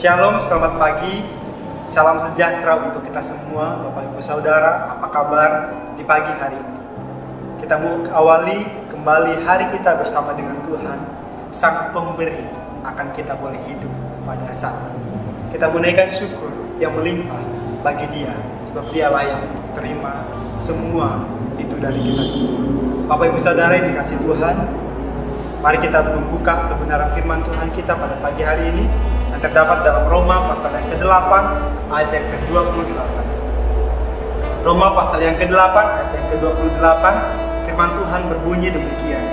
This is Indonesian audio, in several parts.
Shalom, selamat pagi. Salam sejahtera untuk kita semua, Bapak Ibu Saudara. Apa kabar di pagi hari ini? Kita mau awali kembali hari kita bersama dengan Tuhan, Sang Pemberi akan kita boleh hidup pada saat ini. Kita menaikkan syukur yang melimpah bagi Dia, sebab Dia layak untuk terima semua itu dari kita semua. Bapak Ibu Saudara yang dikasih Tuhan, mari kita membuka kebenaran firman Tuhan kita pada pagi hari ini yang terdapat dalam Roma pasal yang ke-8 ayat yang ke-28. Roma pasal yang ke-8 ayat yang ke-28, firman Tuhan berbunyi demikian.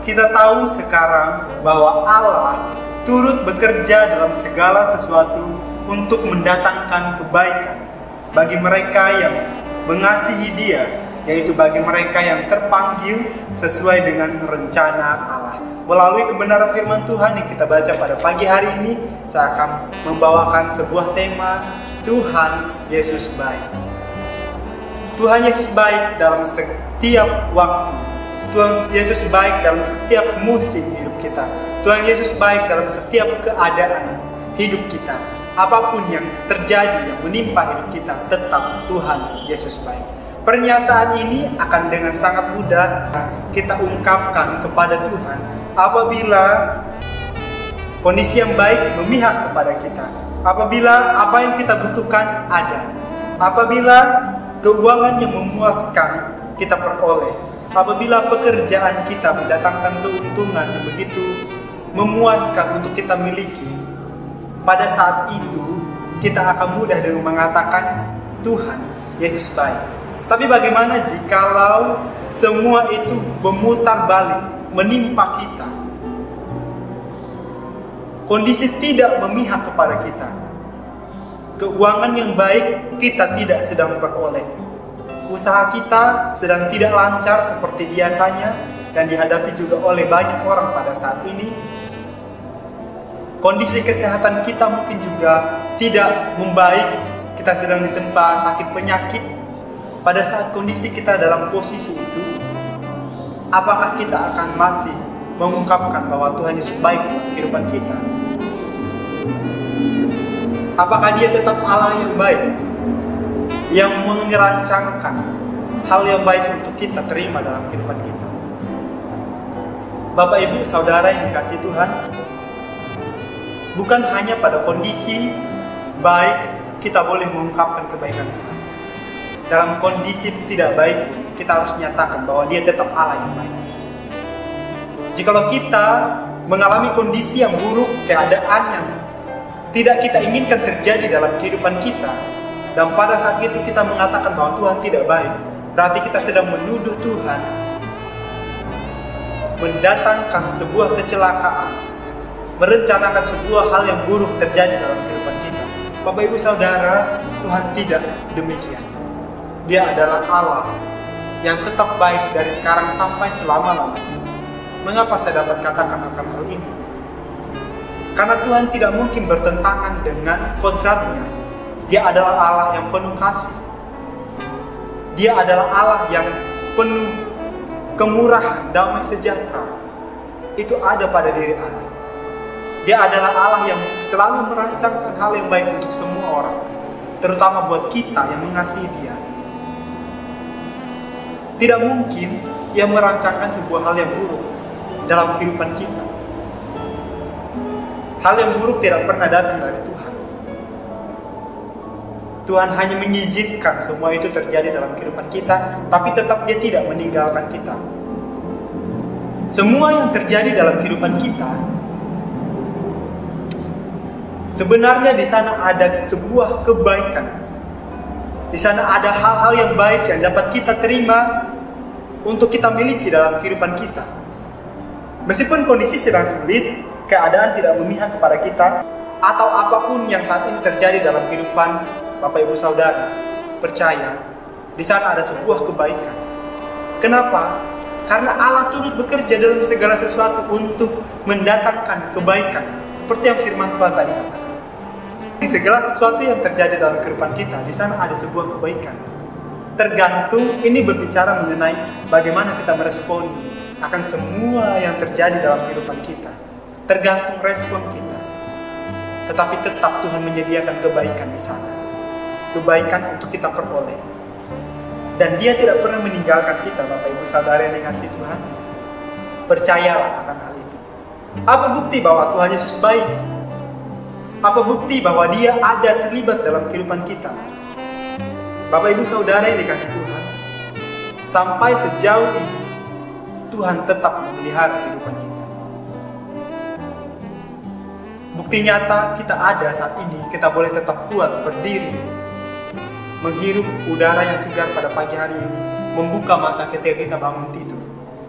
Kita tahu sekarang bahwa Allah turut bekerja dalam segala sesuatu untuk mendatangkan kebaikan bagi mereka yang mengasihi Dia, yaitu bagi mereka yang terpanggil sesuai dengan rencana Allah. Melalui kebenaran firman Tuhan yang kita baca pada pagi hari ini, saya akan membawakan sebuah tema, Tuhan Yesus baik. Tuhan Yesus baik dalam setiap waktu. Tuhan Yesus baik dalam setiap musim hidup kita. Tuhan Yesus baik dalam setiap keadaan hidup kita. Apapun yang terjadi, yang menimpa hidup kita, tetap Tuhan Yesus baik. Pernyataan ini akan dengan sangat mudah kita ungkapkan kepada Tuhan apabila kondisi yang baik memihak kepada kita, apabila apa yang kita butuhkan ada, apabila keuangan yang memuaskan kita peroleh, apabila pekerjaan kita mendatangkan keuntungan yang begitu memuaskan untuk kita miliki. Pada saat itu kita akan mudah dengan mengatakan Tuhan Yesus baik. Tapi bagaimana jikalau semua itu memutar balik, menimpa kita? Kondisi tidak memihak kepada kita. Keuangan yang baik kita tidak sedang peroleh. Usaha kita sedang tidak lancar seperti biasanya dan dihadapi juga oleh banyak orang pada saat ini. Kondisi kesehatan kita mungkin juga tidak membaik. Kita sedang ditempa sakit penyakit. Pada saat kondisi kita dalam posisi itu, apakah kita akan masih mengungkapkan bahwa Tuhan Yesus baik dalam kehidupan kita? Apakah Dia tetap Allah yang baik, yang merancangkan hal yang baik untuk kita terima dalam kehidupan kita? Bapak Ibu Saudara yang dikasihi Tuhan, bukan hanya pada kondisi baik kita boleh mengungkapkan kebaikan Tuhan. Dalam kondisi tidak baik, kita harus nyatakan bahwa Dia tetap Allah yang baik. Jikalau kita mengalami kondisi yang buruk, keadaan yang tidak kita inginkan terjadi dalam kehidupan kita, dan pada saat itu kita mengatakan bahwa Tuhan tidak baik, berarti kita sedang menuduh Tuhan mendatangkan sebuah kecelakaan, merencanakan sebuah hal yang buruk terjadi dalam kehidupan kita. Bapak Ibu Saudara, Tuhan tidak demikian. Dia adalah Allah yang tetap baik dari sekarang sampai selama-lamanya. Mengapa saya dapat katakan akan hal ini? Karena Tuhan tidak mungkin bertentangan dengan kodratnya. Dia adalah Allah yang penuh kasih. Dia adalah Allah yang penuh kemurahan, damai sejahtera. Itu ada pada diri Allah. Dia adalah Allah yang selalu merancangkan hal yang baik untuk semua orang, terutama buat kita yang mengasihi Dia. Tidak mungkin Ia merancangkan sebuah hal yang buruk dalam kehidupan kita. Hal yang buruk tidak pernah datang dari Tuhan. Tuhan hanya mengizinkan semua itu terjadi dalam kehidupan kita, tapi tetap Dia tidak meninggalkan kita. Semua yang terjadi dalam kehidupan kita, sebenarnya di sana ada sebuah kebaikan. Di sana ada hal-hal yang baik yang dapat kita terima untuk kita miliki dalam kehidupan kita. Meskipun kondisi sedang sulit, keadaan tidak memihak kepada kita, atau apapun yang saat ini terjadi dalam kehidupan Bapak Ibu Saudara, percaya, di sana ada sebuah kebaikan. Kenapa? Karena Allah turut bekerja dalam segala sesuatu untuk mendatangkan kebaikan. Seperti yang firman Tuhan tadi katakan. Di segala sesuatu yang terjadi dalam kehidupan kita, di sana ada sebuah kebaikan. Tergantung ini berbicara mengenai bagaimana kita meresponi akan semua yang terjadi dalam kehidupan kita. Tergantung respon kita. tetapi tetap Tuhan menyediakan kebaikan di sana. Kebaikan untuk kita peroleh. Dan Dia tidak pernah meninggalkan kita, Bapak Ibu Saudara yang dikasihi Tuhan. Percayalah akan hal itu. Apa bukti bahwa Tuhan Yesus baik? Apa bukti bahwa Dia ada terlibat dalam kehidupan kita? Bapak Ibu Saudara yang dikasihi Tuhan, sampai sejauh ini Tuhan tetap memelihara kehidupan kita. Bukti nyata kita ada saat ini, kita boleh tetap kuat berdiri, menghirup udara yang segar pada pagi hari ini, membuka mata ketika kita bangun tidur.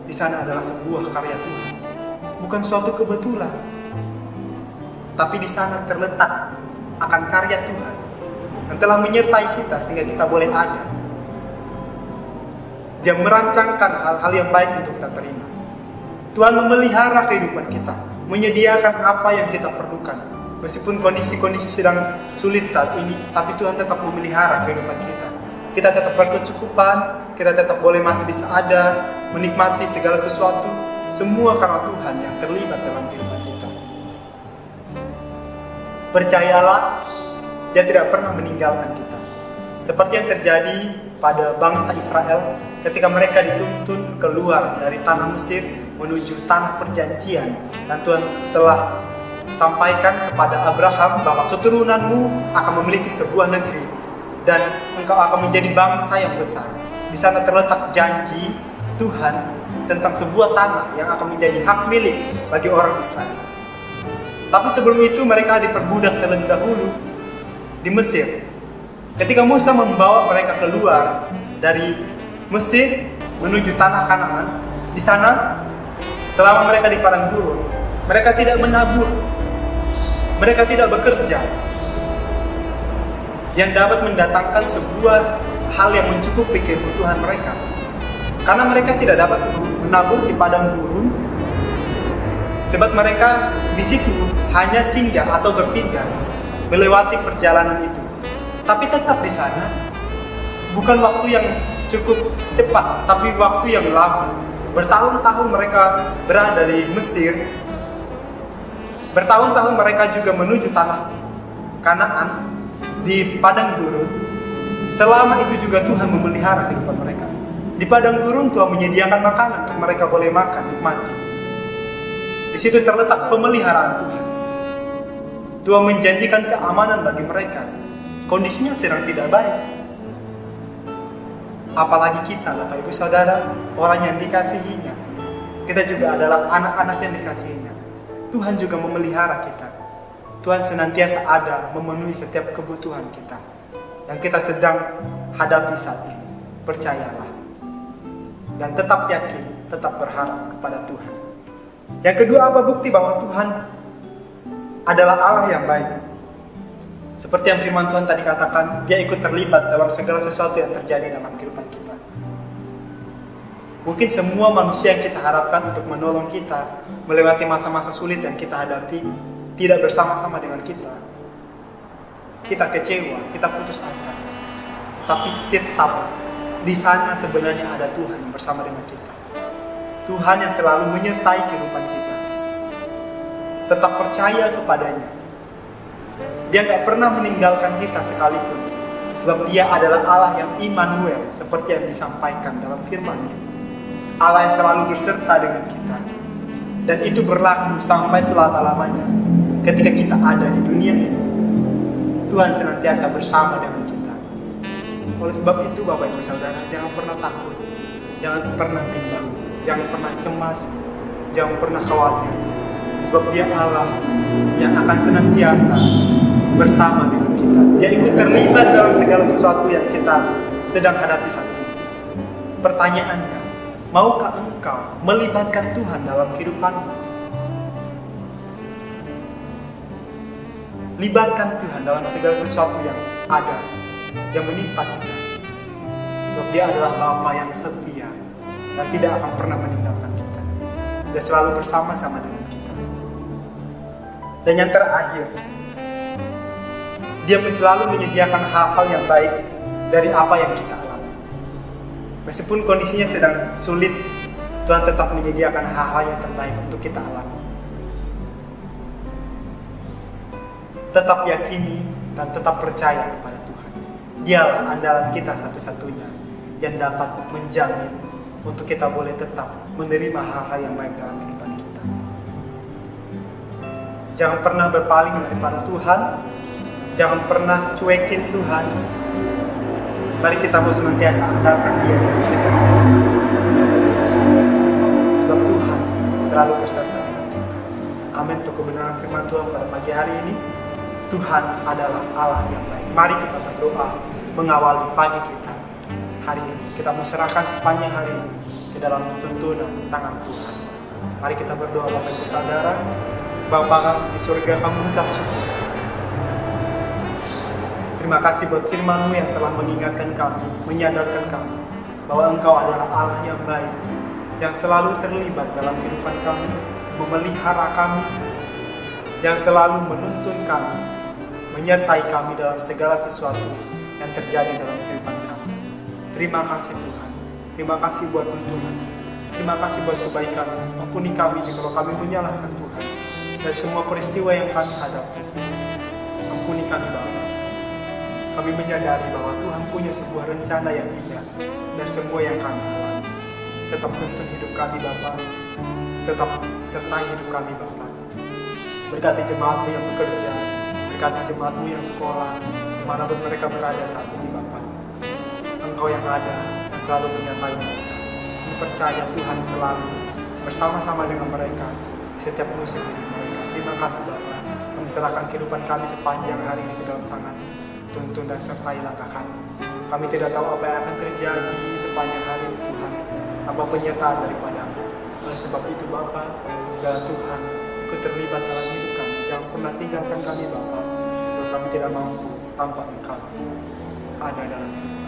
Di sana adalah sebuah karya Tuhan, bukan suatu kebetulan. Tapi di sana terletak akan karya Tuhan yang telah menyertai kita sehingga kita boleh ada. Dia merancangkan hal-hal yang baik untuk kita terima. Tuhan memelihara kehidupan kita, menyediakan apa yang kita perlukan. Meskipun kondisi-kondisi sedang sulit saat ini, tapi Tuhan tetap memelihara kehidupan kita. Kita tetap berkecukupan, kita tetap boleh masih bisa ada, menikmati segala sesuatu. Semua karena Tuhan yang terlibat dalam kehidupan kita. Percayalah, Dia tidak pernah meninggalkan kita. Seperti yang terjadi pada bangsa Israel ketika mereka dituntun keluar dari tanah Mesir menuju tanah perjanjian. Dan Tuhan telah sampaikan kepada Abraham bahwa keturunanmu akan memiliki sebuah negeri dan engkau akan menjadi bangsa yang besar. Di sana terletak janji Tuhan tentang sebuah tanah yang akan menjadi hak milik bagi orang Israel. Tapi sebelum itu mereka diperbudak terlebih dahulu di Mesir. Ketika Musa membawa mereka keluar dari Mesir menuju tanah Kanaan, di sana selama mereka di padang gurun, mereka tidak menabur, mereka tidak bekerja, yang dapat mendatangkan sebuah hal yang mencukupi kebutuhan mereka. Karena mereka tidak dapat menabur di padang gurun, sebab mereka di situ hanya singgah atau berpindah melewati perjalanan itu. Tapi tetap di sana, bukan waktu yang cukup cepat, tapi waktu yang lama. Bertahun-tahun mereka berada di Mesir. Bertahun-tahun mereka juga menuju tanah Kanaan di padang gurun. Selama itu juga Tuhan memelihara kehidupan mereka. Di padang gurun Tuhan menyediakan makanan untuk mereka boleh makan, nikmati. Di situ terletak pemeliharaan Tuhan. Tuhan menjanjikan keamanan bagi mereka. Kondisinya sedang tidak baik. Apalagi kita, Bapak Ibu Saudara, orang yang dikasihinya. Kita juga adalah anak-anak yang dikasihinya. Tuhan juga memelihara kita. Tuhan senantiasa ada memenuhi setiap kebutuhan kita yang kita sedang hadapi saat ini. Percayalah. Dan tetap yakin, tetap berharap kepada Tuhan. Yang kedua, apa bukti bahwa Tuhan adalah Allah yang baik? Seperti yang firman Tuhan tadi katakan, Dia ikut terlibat dalam segala sesuatu yang terjadi dalam kehidupan kita. Mungkin semua manusia yang kita harapkan untuk menolong kita melewati masa-masa sulit yang kita hadapi tidak bersama-sama dengan kita. Kita kecewa, kita putus asa. Tapi tetap di sana sebenarnya ada Tuhan yang bersama dengan kita. Tuhan yang selalu menyertai kehidupan kita. Tetap percaya kepadanya. Dia gak pernah meninggalkan kita sekalipun. Sebab Dia adalah Allah yang Immanuel, seperti yang disampaikan dalam firman-Nya. Allah yang selalu berserta dengan kita. Dan itu berlaku sampai selama-lamanya. Ketika kita ada di dunia ini, Tuhan senantiasa bersama dengan kita. Oleh sebab itu, Bapak Ibu Saudara, jangan pernah takut, jangan pernah bimbang, jangan pernah cemas, jangan pernah khawatir. Sebab Dia Allah yang akan senantiasa bersama dengan kita. Dia ikut terlibat dalam segala sesuatu yang kita sedang hadapi saat ini. Pertanyaannya, maukah engkau melibatkan Tuhan dalam kehidupanmu? Libatkan Tuhan dalam segala sesuatu yang ada, yang menimpa kita. Sebab Dia adalah Bapa yang setia dan tidak akan pernah meninggalkan kita. Dia selalu bersama-sama dengan kita. Dan yang terakhir, Dia selalu menyediakan hal-hal yang baik dari apa yang kita alami. Meskipun kondisinya sedang sulit, Tuhan tetap menyediakan hal-hal yang terbaik untuk kita alami. tetap yakini dan tetap percaya kepada Tuhan. Dialah andalan kita satu-satunya yang dapat menjamin untuk kita boleh tetap menerima hal-hal yang baik dalam kehidupan kita. Jangan pernah berpaling daripada Tuhan. Jangan pernah cuekin Tuhan. Mari kita mau senantiasa andalkan Dia dalam segala hal. Sebab Tuhan selalu beserta dengan kita. Amin. Untuk kebenaran firman Tuhan pada pagi hari ini, Tuhan adalah Allah yang baik. Mari kita berdoa mengawali pagi kita hari ini. Kita mau serahkan sepanjang hari ini ke dalam tuntunan tangan Tuhan. Mari kita berdoa. Bapak Ibu Saudara, Bapa di surga, kami mengucap syukur. Terima kasih buat firman-Mu yang telah mengingatkan kami, menyadarkan kami bahwa Engkau adalah Allah yang baik, yang selalu terlibat dalam kehidupan kami, memelihara kami, yang selalu menuntun kami, menyertai kami dalam segala sesuatu yang terjadi dalam kehidupan kami. Terima kasih Tuhan. Terima kasih buat tuntunan. Terima kasih buat kebaikan. Ampuni kami jika kami menyalahkan Tuhan dari semua peristiwa yang kami hadapi. Ampuni kami Bapa. Kami menyadari bahwa Tuhan punya sebuah rencana yang indah dari semua yang kami alami. Tetap tuntun hidup kami Bapa. Tetap sertai hidup kami Bapa. Berkati jemaat-Mu yang bekerja, berkati jemaat-Mu yang sekolah, dimanapun mereka berada saat ini Bapa. Engkau yang ada, yang selalu menyertai mereka. Kami percaya Tuhan selalu bersama-sama dengan mereka di setiap musim hidup mereka. Terima kasih Bapa. Kami serahkan kehidupan kami sepanjang hari ini ke dalam tangan. Tuntun dan sertai langkah kami. Kami tidak tahu apa yang akan terjadi sepanjang hari ini Tuhan. Apa penyertaan daripada-Mu. Oleh sebab itu Bapa, ya Tuhan, Ikut terlibat dalam hidup kami. Jangan pernah tinggalkan kami Bapa. Kalau kami tidak mampu tanpa Engkau ada dalam hidup kami.